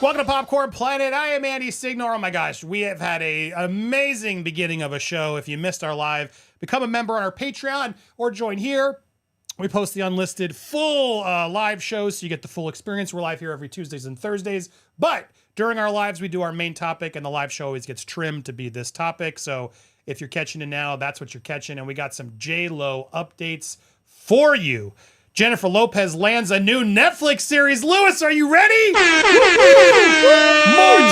Welcome to Popcorn Planet. I am Andy Signore. Oh my gosh, we have had an amazing beginning of a show. If you missed our live, become a member on our Patreon or join here. We post the unlisted full live shows so you get the full experience. We're live here every Tuesdays and Thursdays. But during our lives, we do our main topic, and the live show always gets trimmed to be this topic. So if you're catching it now, that's what you're catching. And we got some JLO updates for you. Jernnifer Lopez lands a new Netflix series. Lewis, are you ready? More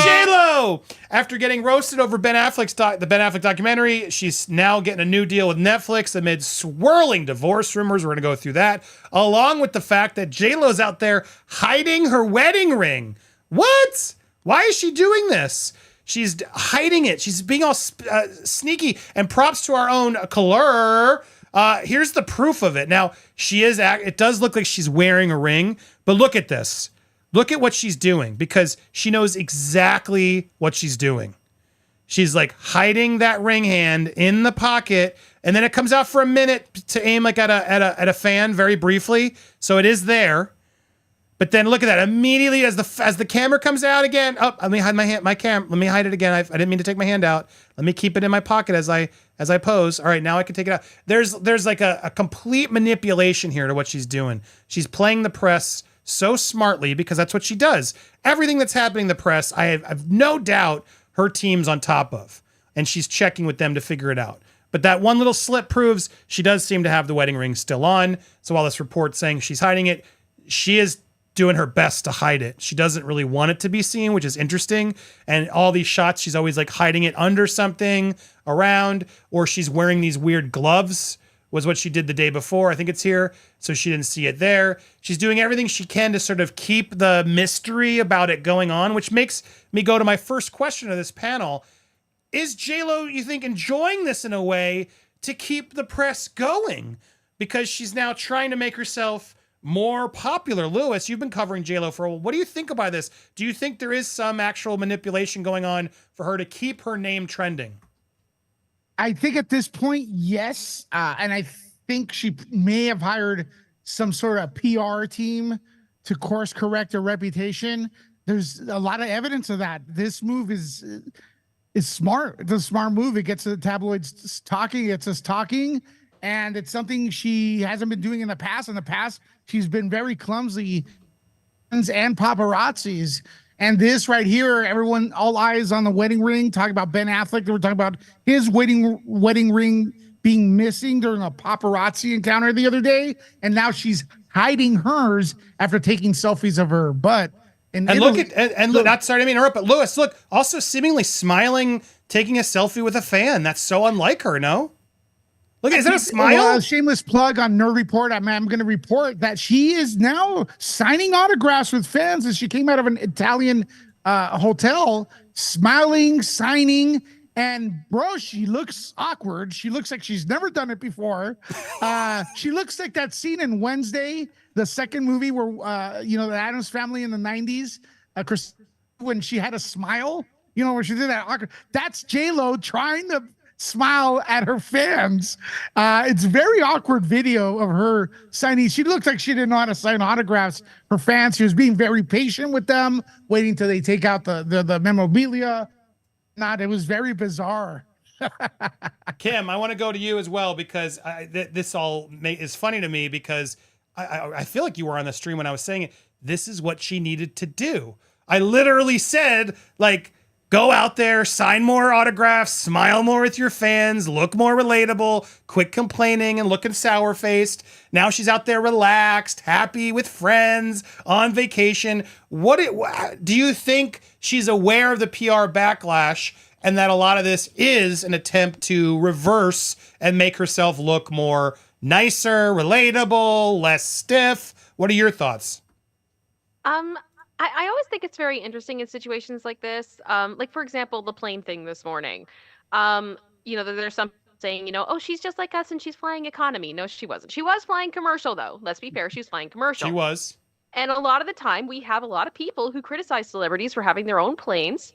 JLO! After getting roasted over the Ben Affleck documentary, she's now getting a new deal with Netflix amid swirling divorce rumors. We're going to go through that, along with the fact that JLo's out there hiding her wedding ring. What? Why is she doing this? She's hiding it. She's being all sneaky. And props to our own color. Here's the proof of it. Now, it does look like she's wearing a ring, but look at this. Look at what she's doing, because she knows exactly what she's doing. She's like hiding that ring hand in the pocket, and then it comes out for a minute to aim like at a fan very briefly. So it is there. But then look at that. Immediately as the camera comes out again, let me hide let me hide it again. I didn't mean to take my hand out. Let me keep it in my pocket as I pose. All right, now I can take it out. There's like a complete manipulation here to what she's doing. She's playing the press so smartly, because that's what she does. Everything that's happening in the press, I've no doubt her team's on top of, and she's checking with them to figure it out. But that one little slip proves she does seem to have the wedding ring still on. So while this report's saying she's hiding it, she is doing her best to hide it. She doesn't really want it to be seen, which is interesting. And all these shots, she's always like hiding it under something, around, or she's wearing these weird gloves, was what she did the day before. I think it's here. So she didn't see it there. She's doing everything she can to sort of keep the mystery about it going on, which makes me go to my first question of this panel. Is JLo, you think, enjoying this in a way to keep the press going? Because she's now trying to make herself more popular. Lewis, you've been covering JLo for a while. What do you think about this? Do you think there is some actual manipulation going on for her to keep her name trending? I think at this point, yes. And I think she may have hired some sort of PR team to course correct her reputation. There's a lot of evidence of that. This move is smart. It's a smart move. It gets the tabloids talking. It's us talking. And it's something she hasn't been doing in the past. In the past, she's been very clumsy, and paparazzis. And this right here, everyone, all eyes on the wedding ring, talking about Ben Affleck. They were talking about his wedding ring being missing during a paparazzi encounter the other day. And now she's hiding hers after taking selfies of her butt. And look, not sorry to interrupt, but Lewis, look, also seemingly smiling, taking a selfie with a fan. That's so unlike her, no? Look, is that a smile? Well, shameless plug on Nerd Report. I'm going to report that she is now signing autographs with fans as she came out of an Italian hotel, smiling, signing. And bro, she looks awkward. She looks like she's never done it before. She looks like that scene in Wednesday, the second movie where, the Addams Family in the 90s, when she had a smile, where she did that awkward. That's JLo trying to smile at her fans. It's very awkward video of her signing. She looked like she didn't know how to sign autographs for fans. She was being very patient with them, waiting till they take out the memorabilia. It was very bizarre. Kim, I want to go to you as well, because this all is funny to me, because I feel like you were on the stream when I was saying it. This is what she needed to do. I literally said, like, go out there, sign more autographs, smile more with your fans, look more relatable, quit complaining and looking sour-faced. Now she's out there relaxed, happy with friends, on vacation. Do you think she's aware of the PR backlash, and that a lot of this is an attempt to reverse and make herself look more nicer, relatable, less stiff? What are your thoughts? I always think it's very interesting in situations like this. Like, for example, the plane thing this morning. There's some saying, oh, she's just like us and she's flying economy. No, she wasn't. She was flying commercial, though. Let's be fair. She was flying commercial. She was. And a lot of the time, we have a lot of people who criticize celebrities for having their own planes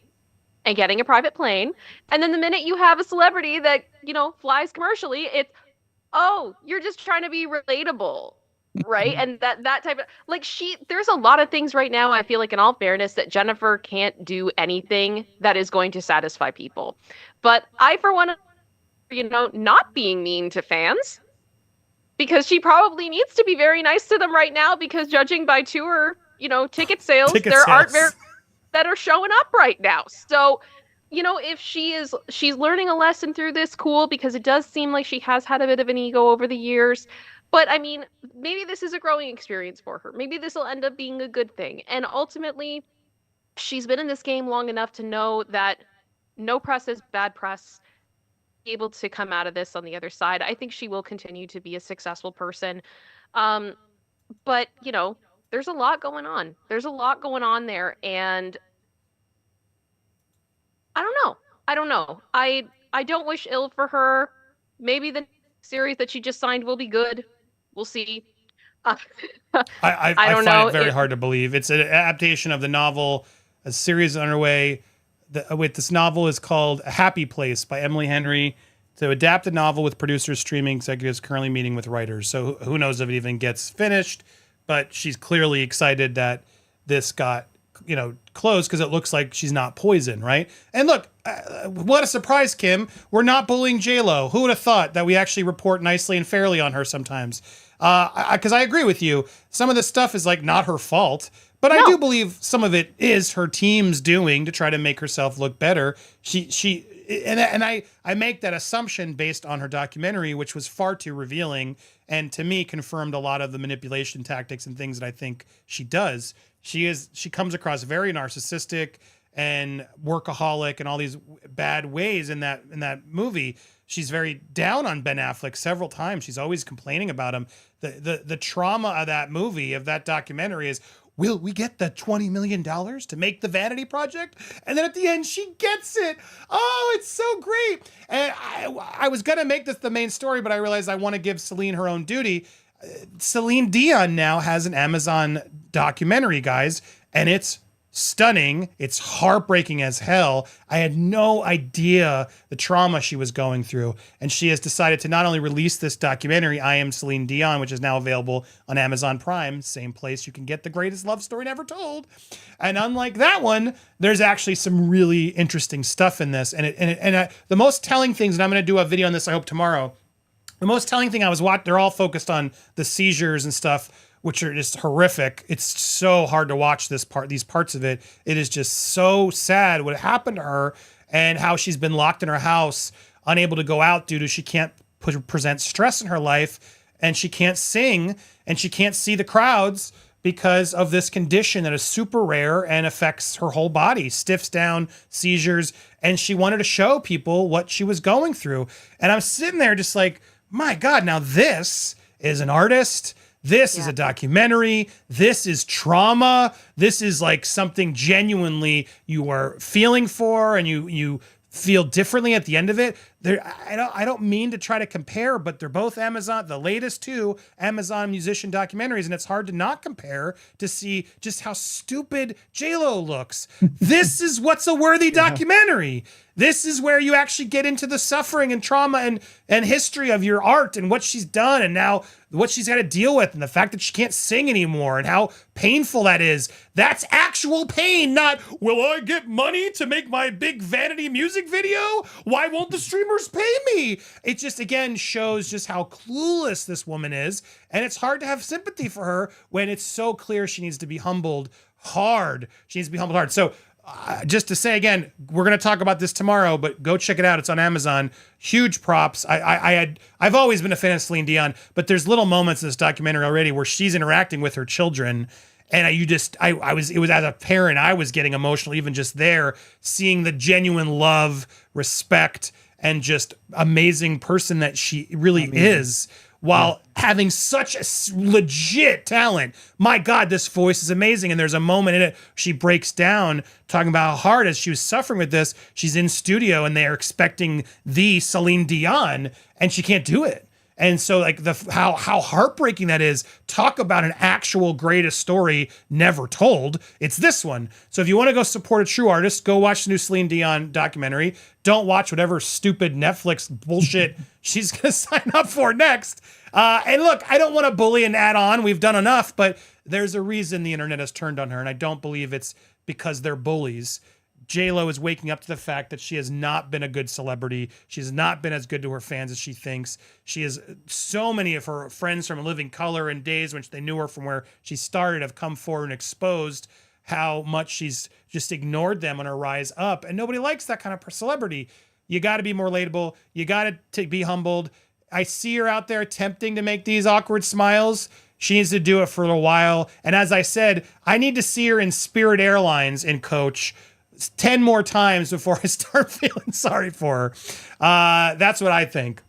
and getting a private plane. And then the minute you have a celebrity that, flies commercially, it's, oh, you're just trying to be relatable. right? And that type of like there's a lot of things right now, I feel like, in all fairness, that Jernnifer can't do anything that is going to satisfy people. But I, for one, not being mean to fans, because she probably needs to be very nice to them right now, because judging by tour, ticket sales, there aren't very that are showing up right now. So, if she's learning a lesson through this, cool, because it does seem like she has had a bit of an ego over the years. But I mean, maybe this is a growing experience for her. Maybe this will end up being a good thing. And ultimately, she's been in this game long enough to know that no press is bad press. Able to come out of this on the other side. I think she will continue to be a successful person. But, there's a lot going on. There's a lot going on there. And I don't know. I don't wish ill for her. Maybe the series that she just signed will be good. We'll see. I don't know. Find it very hard to believe. It's an adaptation of the novel. A series underway. This novel is called A Happy Place by Emily Henry. To adapt the novel with producers, streaming executives currently meeting with writers. So who knows if it even gets finished, but she's clearly excited that this got, closed, because it looks like she's not poison, right? And look, what a surprise, Kim. We're not bullying JLO. Who would have thought that we actually report nicely and fairly on her sometimes? Because I agree with you. Some of this stuff is like not her fault, but I do believe some of it is her team's doing to try to make herself look better. I make that assumption based on her documentary, which was far too revealing, and to me confirmed a lot of the manipulation tactics and things that I think she does. She comes across very narcissistic and workaholic and all these bad ways in that movie. She's very down on Ben Affleck several times. She's always complaining about him. The trauma of that movie, of that documentary, is, will we get the $20 million to make the Vanity Project? And then at the end, she gets it. Oh, it's so great. And I was going to make this the main story, but I realized I want to give Celine her own duty. Celine Dion now has an Amazon documentary, guys, and it's stunning. It's heartbreaking as hell. I had no idea the trauma she was going through. And she has decided to not only release this documentary, I Am Celine Dion, which is now available on Amazon Prime, same place you can get The Greatest Love Story Never Told. And unlike that one, there's actually some really interesting stuff in this. And the most telling things, and I'm going to do a video on this, I hope, tomorrow. The most telling thing I was watching, they're all focused on the seizures and stuff, which are just horrific. It's so hard to watch these parts of it. It is just so sad what happened to her, and how she's been locked in her house, unable to go out due to she can't present stress in her life, and she can't sing, and she can't see the crowds because of this condition that is super rare and affects her whole body, stiffs down, seizures, and she wanted to show people what she was going through. And I'm sitting there just like, my God, now this is an artist. This is a documentary. This is trauma. This is like something genuinely you are feeling for, and you feel differently at the end of it. I don't mean to try to compare, but they're both Amazon, the latest two Amazon musician documentaries, and it's hard to not compare to see just how stupid JLo looks. This is what's a worthy documentary. This is where you actually get into the suffering and trauma and history of your art and what she's done, and now what she's had to deal with, and the fact that she can't sing anymore, and how painful that is. That's actual pain, not, will I get money to make my big vanity music video? Why won't the streamers pay me? It just, again, shows just how clueless this woman is, and it's hard to have sympathy for her when it's so clear she needs to be humbled hard. She needs to be humbled hard. So just to say again, we're going to talk about this tomorrow, but go check it out. It's on Amazon. Huge props. I've always been a fan of Celine Dion, but there's little moments in this documentary already where she's interacting with her children. And it was as a parent, I was getting emotional even just there, seeing the genuine love, respect, and just amazing person that she really is, while having such a legit talent. My God, this voice is amazing. And there's a moment in it, she breaks down talking about how hard, as she was suffering with this, she's in studio and they're expecting the Celine Dion and she can't do it. And so like how heartbreaking that is. Talk about an actual greatest story never told. It's this one. So if you want to go support a true artist, go watch the new Celine Dion documentary. Don't watch whatever stupid Netflix bullshit she's going to sign up for next. And look, I don't want to bully and add on. We've done enough, but there's a reason the internet has turned on her. And I don't believe it's because they're bullies. JLO is waking up to the fact that she has not been a good celebrity. She has not been as good to her fans as she thinks. She has so many of her friends from Living Color and days when they knew her from where she started have come forward and exposed how much she's just ignored them on her rise up. And nobody likes that kind of celebrity. You got to be more relatable. You got to be humbled. I see her out there attempting to make these awkward smiles. She needs to do it for a while. And as I said, I need to see her in Spirit Airlines in Coach 10 more times before I start feeling sorry for her. That's what I think.